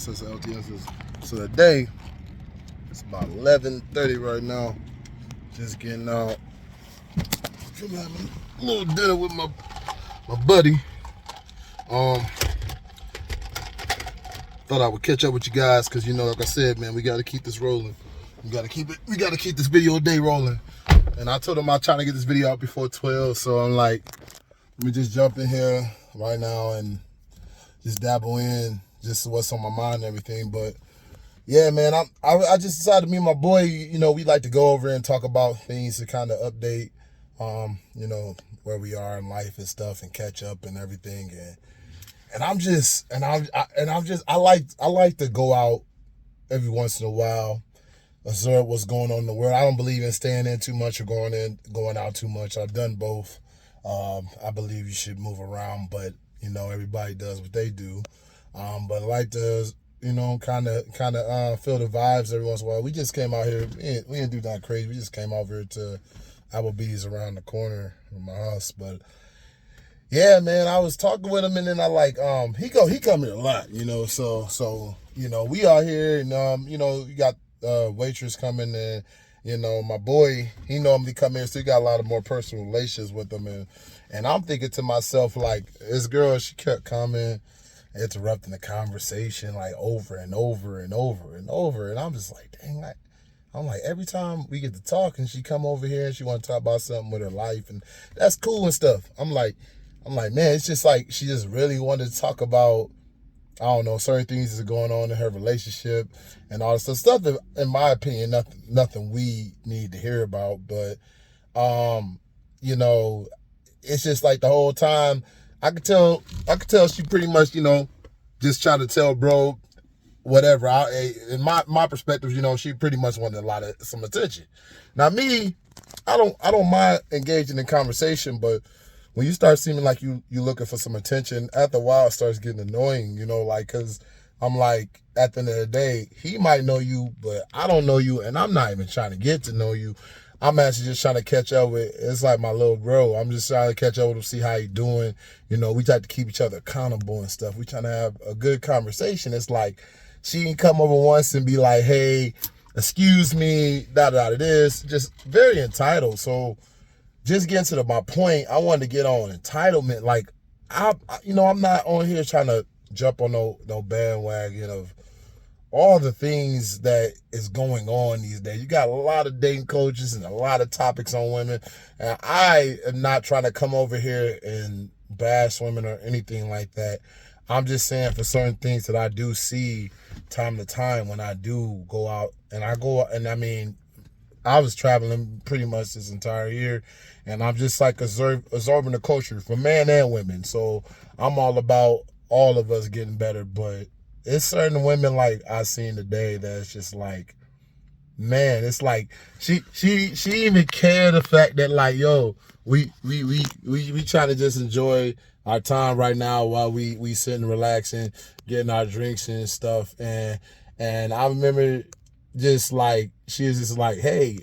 LTSs, LTSs. So today, it's about 11:30 right now. Just getting out from having a little dinner with my buddy. Thought I would catch up with you guys because like I said, man, we got to keep this rolling. We got to keep this video a day rolling. And I told him I'm trying to get this video out before 12, so I'm like, let me just jump in here right now and just dabble in just what's on my mind and everything. But yeah, man, I just decided, me and my boy, we like to go over and talk about things to kind of update, where we are in life and stuff, and catch up and everything. I like to go out every once in a while, observe what's going on in the world. I don't believe in staying in too much or going out too much. I've done both. I believe you should move around, but everybody does what they do. But I like to, kind of feel the vibes every once in a while. We just came out here. We didn't do that crazy. We just came out here to Applebee's around the corner from my house. But yeah, man, I was talking with him, and then he come here a lot, So we out here, and you got waitress coming, and my boy, he normally come here, so he got a lot of more personal relations with him, and I'm thinking to myself, like, this girl, she kept coming, interrupting the conversation like over and over and over and over, and I'm just like, dang, I'm like, every time we get to talking, she come over here and she want to talk about something with her life, and that's cool and stuff. I'm like, man, it's just like she just really wanted to talk about, I don't know, certain things that's going on in her relationship and all this stuff. In my opinion, nothing we need to hear about. But it's just like the whole time I could tell she pretty much, just trying to tell bro whatever. In my perspective, she pretty much wanted some attention. Now me, I don't mind engaging in conversation, but when you start seeming like you looking for some attention, after a while it starts getting annoying, because I'm like, at the end of the day, he might know you, but I don't know you, and I'm not even trying to get to know you. I'm actually just trying to catch up with, it's like my little bro. I'm just trying to catch up with him, see how he doing. We try to keep each other accountable and stuff. We trying to have a good conversation. It's like, she can come over once and be like, hey, excuse me, this, just very entitled. So just getting to my point, I wanted to get on entitlement. Like, I'm not on here trying to jump on no bandwagon of all the things that is going on these days. You got a lot of dating coaches and a lot of topics on women, and I am not trying to come over here and bash women or anything like that. I'm just saying, for certain things that I do see time to time when I do go out, and I was traveling pretty much this entire year, and I'm just like absorbing the culture for men and women. So I'm all about all of us getting better, but it's certain women like I seen today that's just like, man, it's like she even care the fact that, like, yo, we trying to just enjoy our time right now while we sitting relaxing, getting our drinks and stuff, and I remember just like, she was just like, hey,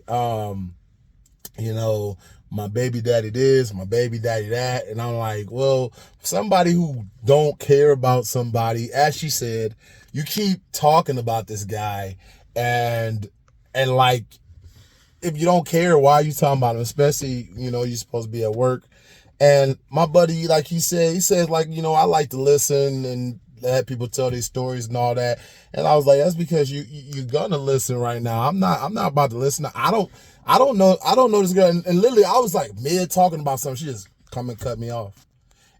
my baby daddy this, my baby daddy that. And I'm like, well, somebody who don't care about somebody, as she said, you keep talking about this guy, and like, if you don't care, why are you talking about him? Especially, you're supposed to be at work. And my buddy, like he said, like, I like to listen and let people tell their stories and all that. And I was like, that's because you're gonna listen right now. I'm not about to listen. I don't know this girl. And literally, I was like mid talking about something, she just come and cut me off.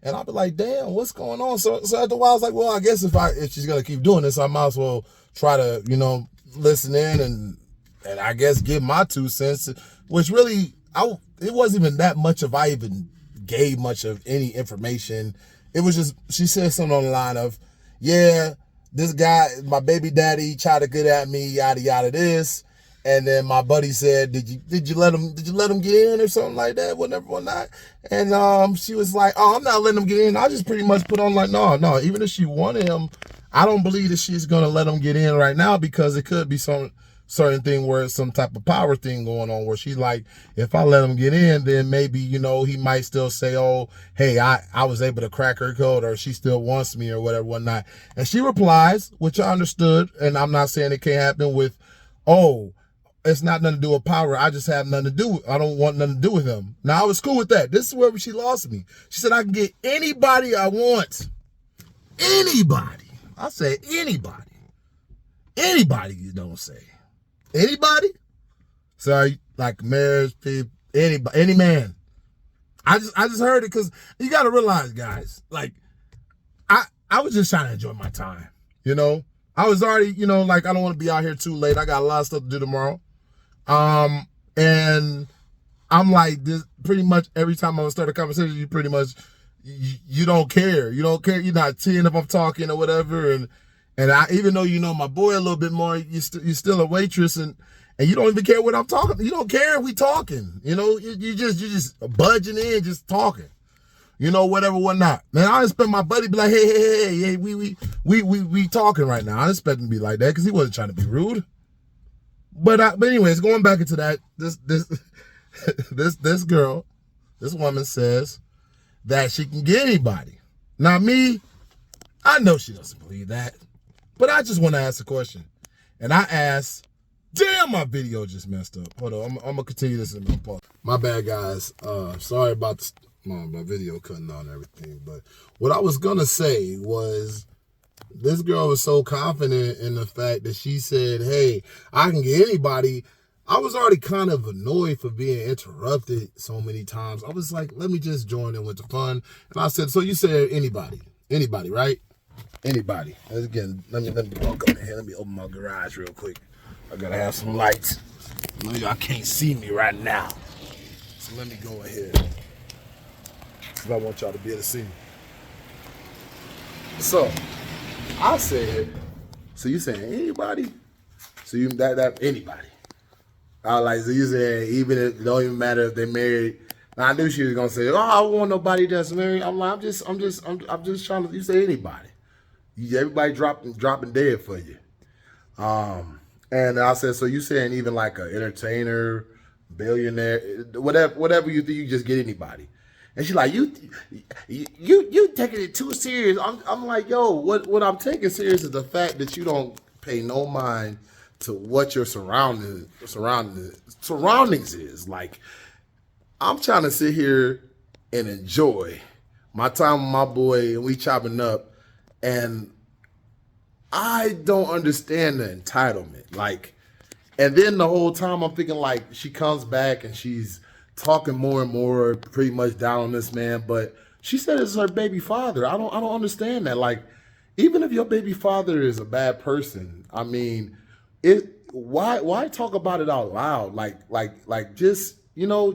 And I'd be like, damn, what's going on? So after a while, I was like, well, I guess if she's gonna keep doing this, I might as well try to, listen in and I guess give my 2 cents, which really, it wasn't even that much of, I even gave much of any information. It was just, she said something on the line of, yeah, this guy, my baby daddy, tried to get at me, yada yada this. And then my buddy said, did you let him get in or something like that, whatnot. And she was like, oh, I'm not letting him get in. I just pretty much put on like, no, even if she wanted him, I don't believe that she's gonna let him get in right now, because it could be some certain thing where it's some type of power thing going on where she's like, if I let him get in, then maybe, he might still say, oh, hey, I was able to crack her code, or she still wants me or whatever, whatnot. And she replies, which I understood, and I'm not saying it can't happen with, oh, it's not nothing to do with power. I just have nothing to do with, I don't want nothing to do with him. Now, I was cool with that. This is where she lost me. She said, I can get anybody I want. Anybody. I said anybody. Anybody, you don't say. Anybody? Sorry, like marriage, people, anybody, any man. I just heard it because you got to realize, guys, like, I was just trying to enjoy my time, I was already, like, I don't want to be out here too late. I got a lot of stuff to do tomorrow. And I'm like, this pretty much every time I'm gonna start a conversation, you pretty much, you don't care. You don't care. You're not seeing if I'm talking or whatever. And I, even though my boy a little bit more, you're still a waitress, and you don't even care what I'm talking. You don't care if we talking. You just budging in, just talking. Whatever, whatnot. Man, I expect my buddy to be like, hey, we talking right now. I didn't expect him to be like that because he wasn't trying to be rude. But anyways, going back into that, this girl, this woman says that she can get anybody. Now me, I know she doesn't believe that, but I just want to ask a question. And I asked, damn, my video just messed up. Hold on, I'm gonna continue this in my pause. My bad, guys. Sorry about my video cutting on and everything. But what I was gonna say was, this girl was so confident in the fact that she said, hey, I can get anybody. I was already kind of annoyed for being interrupted so many times. I was like, let me just join in with the fun. And I said, so you said anybody, right? Anybody. Again, let me walk up here. Let me open my garage real quick. I gotta have some lights. I know y'all can't see me right now. So let me go ahead. Because I want y'all to be able to see me. So I said, so you saying anybody? So you that anybody? I was like, so you saying even if it don't even matter if they're married. Now I knew she was gonna say, oh, I don't want nobody that's married. I'm like, I'm just trying to. You say anybody? Everybody dropping dead for you. And I said, so you saying even like an entertainer, billionaire, whatever you think, you just get anybody. And she's like, you taking it too serious. I'm like, yo, what I'm taking serious is the fact that you don't pay no mind to what your surroundings is. Like, I'm trying to sit here and enjoy my time with my boy, and we chopping up, and I don't understand the entitlement. Like, and then the whole time I'm thinking, like, she comes back and she's talking more and more, pretty much down on this man, but she said it's her baby father. I don't understand that. Like, even if your baby father is a bad person, I mean, why talk about it out loud? Like just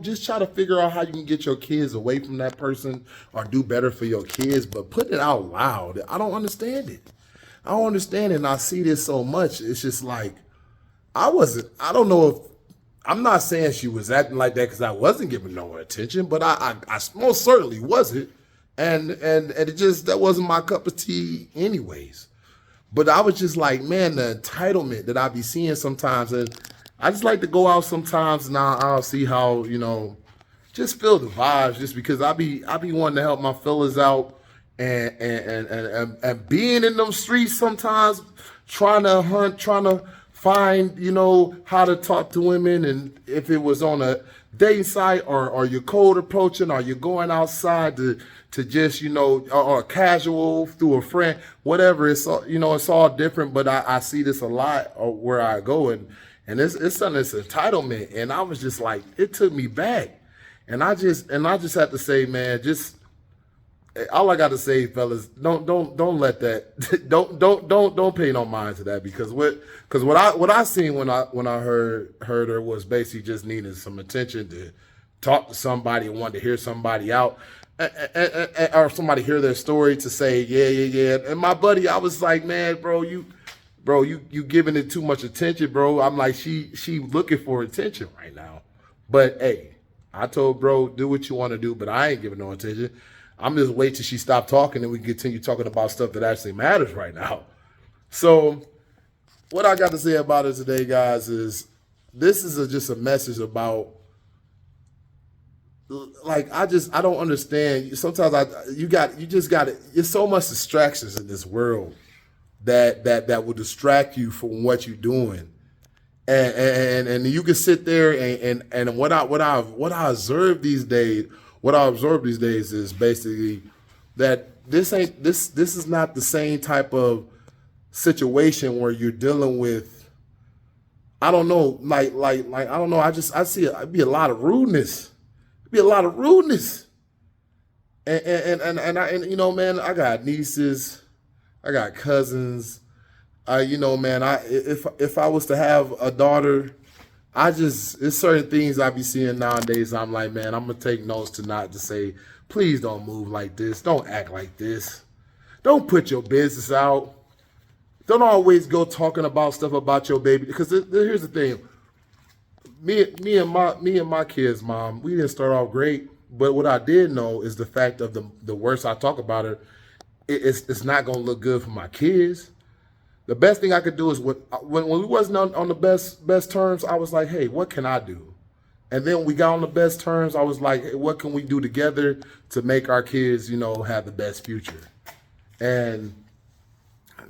just try to figure out how you can get your kids away from that person or do better for your kids, but put it out loud. I don't understand it. I don't understand it, and I see this so much. It's just like, I don't know if, I'm not saying she was acting like that because I wasn't giving no attention, but I most certainly wasn't. And it just, that wasn't my cup of tea anyways. But I was just like, man, the entitlement that I be seeing sometimes, and I just like to go out sometimes and I'll see how, just feel the vibes, just because I be wanting to help my fellas out and being in them streets sometimes, trying to hunt, trying to find, how to talk to women, and if it was on a dating site or you're cold approaching, or you're going outside to just, or casual through a friend, whatever. It's all, it's all different, but I see this a lot where I go, and it's something that's entitlement. And I was just like, it took me back. And I just have to say, man, just, all I got to say, fellas, don't let that, don't pay no mind to that, because what I seen when I heard her was basically just needing some attention, to talk to somebody and wanted to hear somebody out, or somebody hear their story to say, yeah. And my buddy, I was like, man, bro, you giving it too much attention, bro. I'm like, she looking for attention right now. But hey, I told bro, do what you want to do, but I ain't giving no attention. I'm just wait till she stop talking and we continue talking about stuff that actually matters right now. So what I got to say about it today, guys, is this is just a message about, like, I don't understand. Sometimes you just got it. There's so much distractions in this world that will distract you from what you're doing. And you can sit there and what I observe these days, is basically that this is not the same type of situation where you're dealing with, I don't know, like I don't know, I see it'd be a lot of rudeness. It'd be a lot of rudeness. And you know, man, I got nieces, I got cousins. You know, man, if I was to have a daughter, it's certain things I be seeing nowadays. I'm like, man, I'm gonna take notes tonight to say, please don't move like this. Don't act like this. Don't put your business out. Don't always go talking about stuff about your baby. Because here's the thing, me and my kids' mom, we didn't start off great. But what I did know is the fact of the worse I talk about her, it's not gonna look good for my kids. The best thing I could do is when we wasn't on the best terms, I was like, hey, what can I do? And then when we got on the best terms, I was like, hey, what can we do together to make our kids, you know, have the best future? And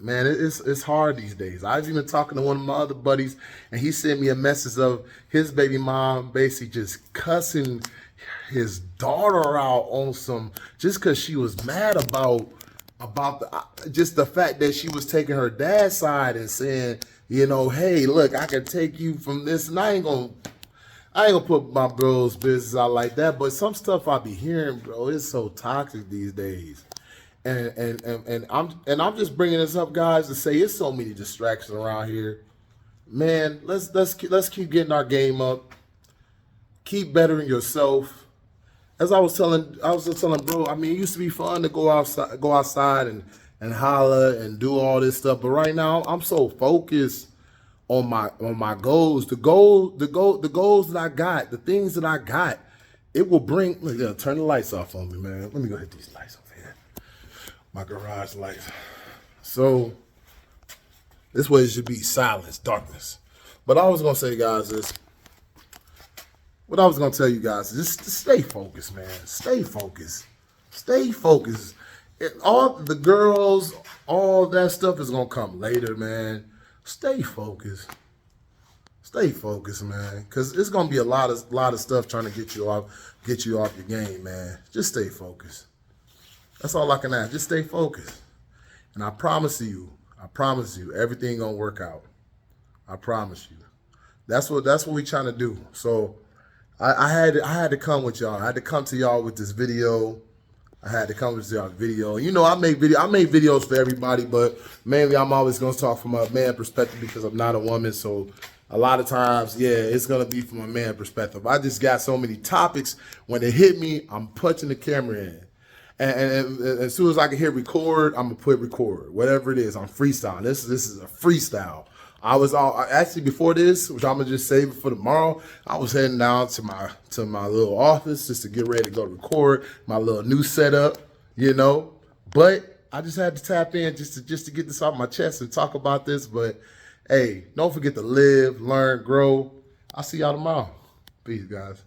man, it's hard these days. I was even talking to one of my other buddies, and he sent me a message of his baby mom basically just cussing his daughter out on some, just because she was mad about just the fact that she was taking her dad's side and saying, you know, hey, look, I can take you from this, and I ain't gonna put my bro's business out like that. But some stuff I be hearing, bro, it's so toxic these days. And I'm just bringing this up, guys, to say it's so many distractions around here. Man, let's keep getting our game up. Keep bettering yourself. As I was just telling bro, I mean, it used to be fun to go outside and holler and do all this stuff. But right now, I'm so focused on my goals. The goals that I got, the things that I got, it will bring. Look, turn the lights off on me, man. Let me go hit these lights over here. My garage lights. So this way it should be silence, darkness. But I was gonna say, guys, what I was gonna tell you guys is just stay focused, man. Stay focused. Stay focused. All the girls, all that stuff is gonna come later, man. Stay focused. Stay focused, man. Cause it's gonna be a lot of stuff trying to get you off your game, man. Just stay focused. That's all I can ask. Just stay focused. And I promise you, everything gonna work out. I promise you. That's what we trying to do. So I had to come with y'all. I had to come to y'all with this video. You know, I make videos for everybody, but mainly I'm always gonna talk from a man perspective because I'm not a woman. So a lot of times, yeah, it's gonna be from a man perspective. I just got so many topics. When they hit me, I'm punching the camera in. And as soon as I can hit record, I'm gonna put record. Whatever it is, I'm freestyling. This is a freestyle. Actually before this, which I'm gonna just save it for tomorrow. I was heading down to my little office just to get ready to go record my little new setup, you know. But I just had to tap in just to get this off my chest and talk about this. But hey, don't forget to live, learn, grow. I'll see y'all tomorrow. Peace, guys.